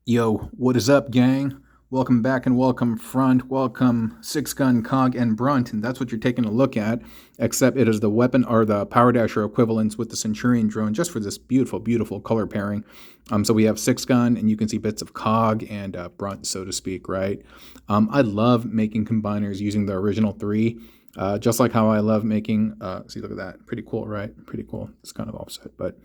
Yo, what is up, gang? Welcome back and welcome front, welcome Sixgun, Cog, and Brunt, and that's what you're taking a look at, except it is the weapon or the Powerdasher equivalents with the Centurion drone, just for this beautiful, beautiful color pairing. So we have Sixgun, and you can see bits of Cog and Brunt, so to speak, right? I love making combiners using the original three, just like how I love making, see, look at that, pretty cool, right? Pretty cool. It's kind of offset, but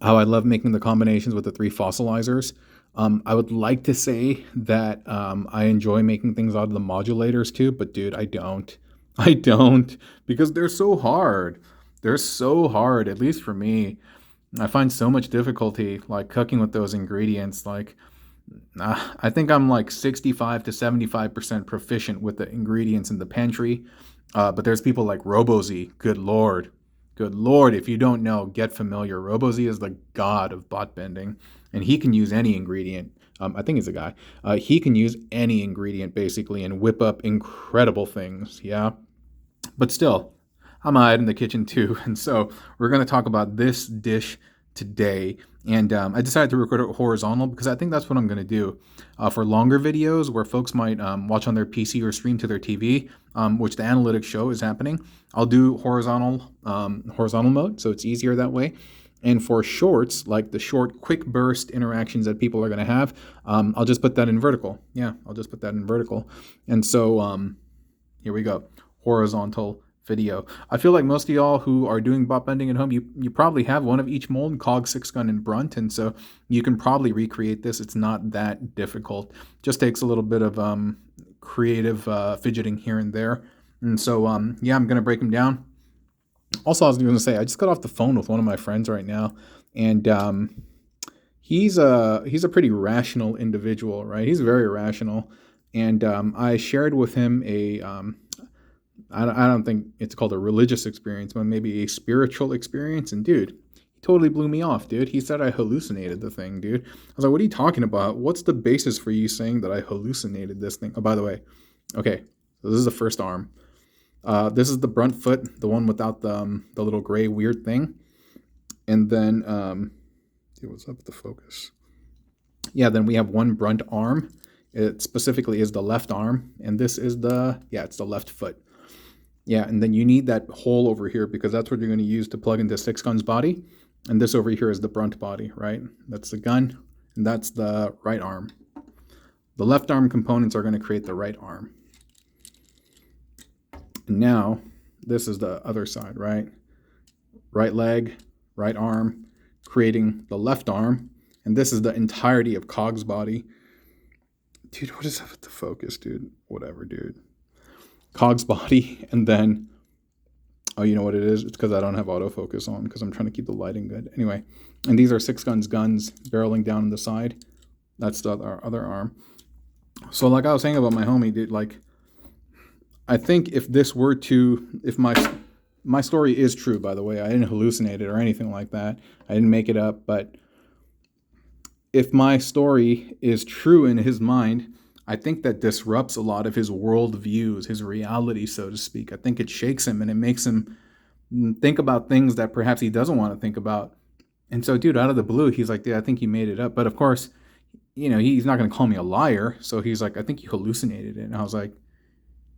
how I love making the combinations with the three Fossilizers. I would like to say that I enjoy making things out of the modulators too, but dude, I don't. I don't, because they're so hard. They're so hard, at least for me. I find so much difficulty like cooking with those ingredients. Like, I think I'm like 65 to 75% proficient with the ingredients in the pantry. But there's people like RoboZ. Good lord. Good lord, if you don't know, get familiar. RoboZ is the god of bot bending, and he can use any ingredient. I think he's a guy. He can use any ingredient basically and whip up incredible things. Yeah, but still, I'm out in the kitchen too, and so we're gonna talk about this dish today. And I decided to record it horizontal because I think that's what I'm gonna do for longer videos where folks might watch on their PC or stream to their TV, which the analytics show is happening. I'll do horizontal mode, so it's easier that way. And for shorts, like the short, quick burst interactions that people are going to have, I'll just put that in vertical. Yeah, I'll just put that in vertical. And so here we go, horizontal video. I feel like most of y'all who are doing bot bending at home, you probably have one of each mold, Cog, Sixgun, and Brunt, and so you can probably recreate this. It's not that difficult. Just takes a little bit of creative fidgeting here and there. And so yeah, I'm gonna break them down. Also, I was going to say, I just got off the phone with one of my friends right now, and he's a pretty rational individual, right? He's very rational, and I shared with him I don't think it's called a religious experience, but maybe a spiritual experience. And dude, he totally blew me off, dude. He said I hallucinated the thing, dude. I was like, what are you talking about? What's the basis for you saying that I hallucinated this thing? Oh, by the way, okay, so this is the first arm. This is the Brunt foot, the one without the little gray weird thing. And then, what's up with the focus? Yeah, then we have one Brunt arm. It specifically is the left arm. And this is it's the left foot. Yeah, and then you need that hole over here because that's what you're going to use to plug into Sixgun's body. And this over here is the Brunt body, right? That's the gun, and that's the right arm. The left arm components are going to create the right arm. Now, this is the other side, right? Right leg, right arm, creating the left arm. And this is the entirety of Cog's body. Dude, what is up with the focus, dude? Whatever, dude. Cog's body, and then, oh, you know what it is? It's because I don't have autofocus on because I'm trying to keep the lighting good. Anyway, and these are Sixgun's guns barreling down on the side. That's our other arm. So like I was saying about my homie, dude, like, I think if my story is true, by the way, I didn't hallucinate it or anything like that. I didn't make it up, but if my story is true in his mind, I think that disrupts a lot of his world views, his reality, so to speak. I think it shakes him and it makes him think about things that perhaps he doesn't want to think about. And so, dude, out of the blue, he's like, dude, I think you made it up. But of course, he's not going to call me a liar. So he's like, I think you hallucinated it. And I was like,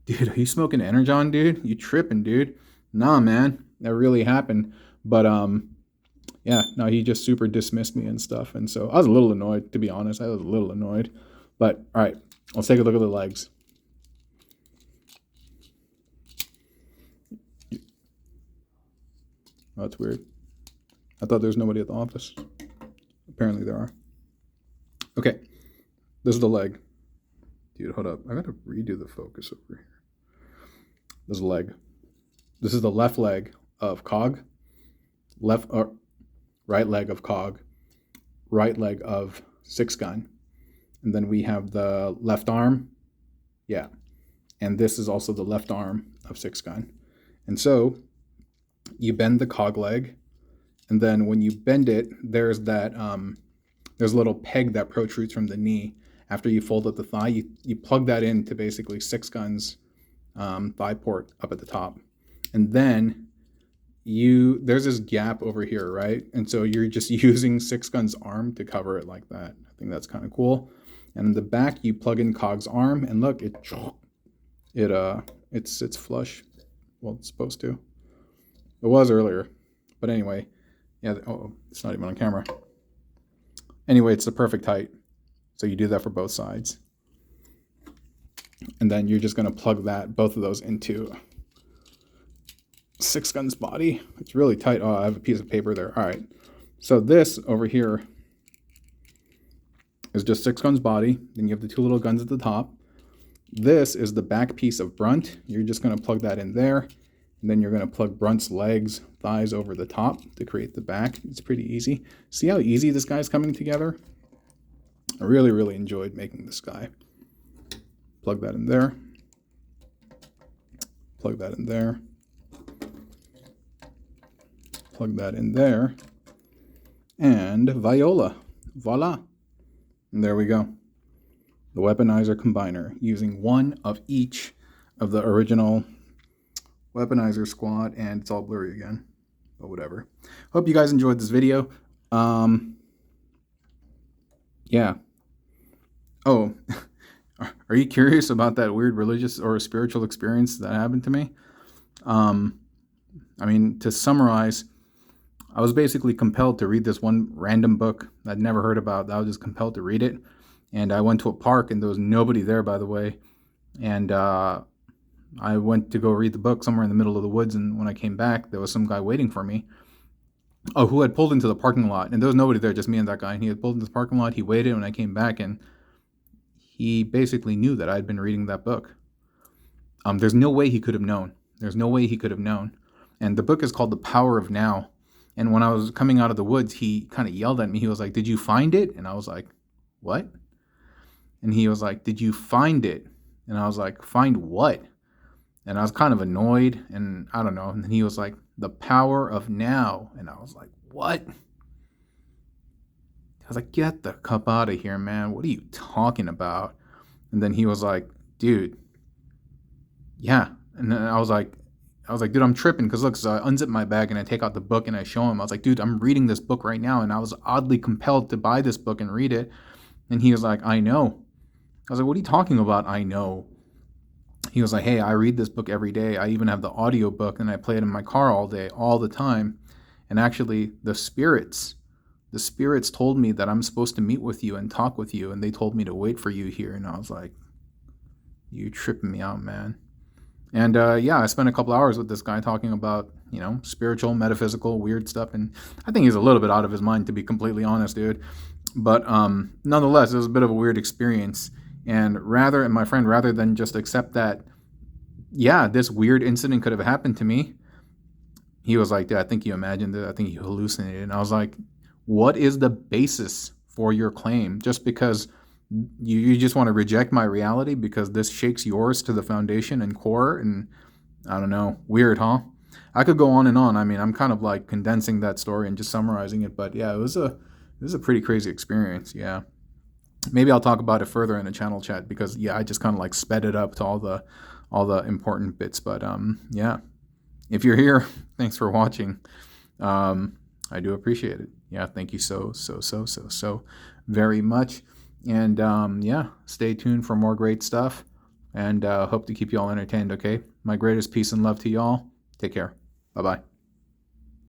dude, are you smoking Energon, dude? You tripping, dude? Nah, man, that really happened. But yeah, no, he just super dismissed me and stuff. And so I was a little annoyed, to be honest. I was a little annoyed. But all right, let's take a look at the legs. Oh, that's weird. I thought there was nobody at the office. Apparently there are. Okay, this is the leg. Dude, hold up. I gotta redo the focus over here. This is the leg. This is the left leg of Cog. Right leg of Cog. Right leg of Sixgun. And then we have the left arm. Yeah. And this is also the left arm of Sixgun. And so you bend the Cog leg. And then when you bend it, there's that there's a little peg that protrudes from the knee. After you fold up the thigh, you plug that into basically Sixgun's thigh port up at the top. And then there's this gap over here, right? And so you're just using Sixgun's arm to cover it like that. I think that's kind of cool. And in the back, you plug in Cog's arm, and look, it's flush. Well, it's supposed to. It was earlier, but anyway, yeah. Oh, it's not even on camera. Anyway, it's the perfect height. So you do that for both sides, and then you're just gonna plug both of those into Sixgun's body. It's really tight. Oh, I have a piece of paper there. All right. So this over here is just Sixgun's body. Then you have the two little guns at the top. This is the back piece of Brunt. You're just going to plug that in there. And then you're going to plug Brunt's legs, thighs over the top to create the back. It's pretty easy. See how easy this guy's coming together? I really, really enjoyed making this guy. Plug that in there. Plug that in there. Plug that in there. And Viola. Voila. And there we go. The Weaponizer combiner using one of each of the original Weaponizer squad, and it's all blurry again, but whatever. Hope you guys enjoyed this video. Yeah. Oh, are you curious about that weird religious or spiritual experience that happened to me? I mean, to summarize, I was basically compelled to read this one random book I'd never heard about. I was just compelled to read it. And I went to a park, and there was nobody there, by the way. And I went to go read the book somewhere in the middle of the woods, and when I came back, there was some guy waiting for me. Oh, who had pulled into the parking lot. And there was nobody there, just me and that guy. And he had pulled into the parking lot. He waited when I came back, and he basically knew that I'd been reading that book. There's no way he could have known. There's no way he could have known. And the book is called The Power of Now. And when I was coming out of the woods, he kind of yelled at me. He was like, "Did you find it?" And I was like, "What?" And he was like, "Did you find it?" And I was like, "Find what?" And I was kind of annoyed, and I don't know. And then he was like, "The power of now." And I was like, "What?" I was like, "Get the cup out of here, man. What are you talking about?" And then he was like, "Dude, yeah." And then I was like, "Dude, I'm tripping." Because look, so I unzip my bag and I take out the book and I show him. I was like, "Dude, I'm reading this book right now." And I was oddly compelled to buy this book and read it. And he was like, "I know." I was like, "What are you talking about? I know." He was like, "Hey, I read this book every day. I even have the audio book, and I play it in my car all day, all the time. And actually, the spirits told me that I'm supposed to meet with you and talk with you, and they told me to wait for you here." And I was like, "You tripping me out, man." And yeah, I spent a couple hours with this guy talking about, spiritual, metaphysical, weird stuff. And I think he's a little bit out of his mind, to be completely honest, dude. But nonetheless, it was a bit of a weird experience. And my friend, rather than just accept that, yeah, this weird incident could have happened to me, he was like, "Dude, I think you imagined it. I think you hallucinated." And I was like, "What is the basis for your claim? Just because you just want to reject my reality because this shakes yours to the foundation and core?" And I don't know, weird, huh? I could go on and on. I mean, I'm kind of like condensing that story and just summarizing it, but yeah, it was a pretty crazy experience. Yeah, maybe I'll talk about it further in the channel chat because yeah, I just kind of like sped it up to all the important bits. But yeah, if you're here, thanks for watching. I do appreciate it. Yeah, thank you so very much. And yeah, stay tuned for more great stuff, and hope to keep you all entertained. Okay, my greatest peace and love to y'all. Take care. Bye-bye.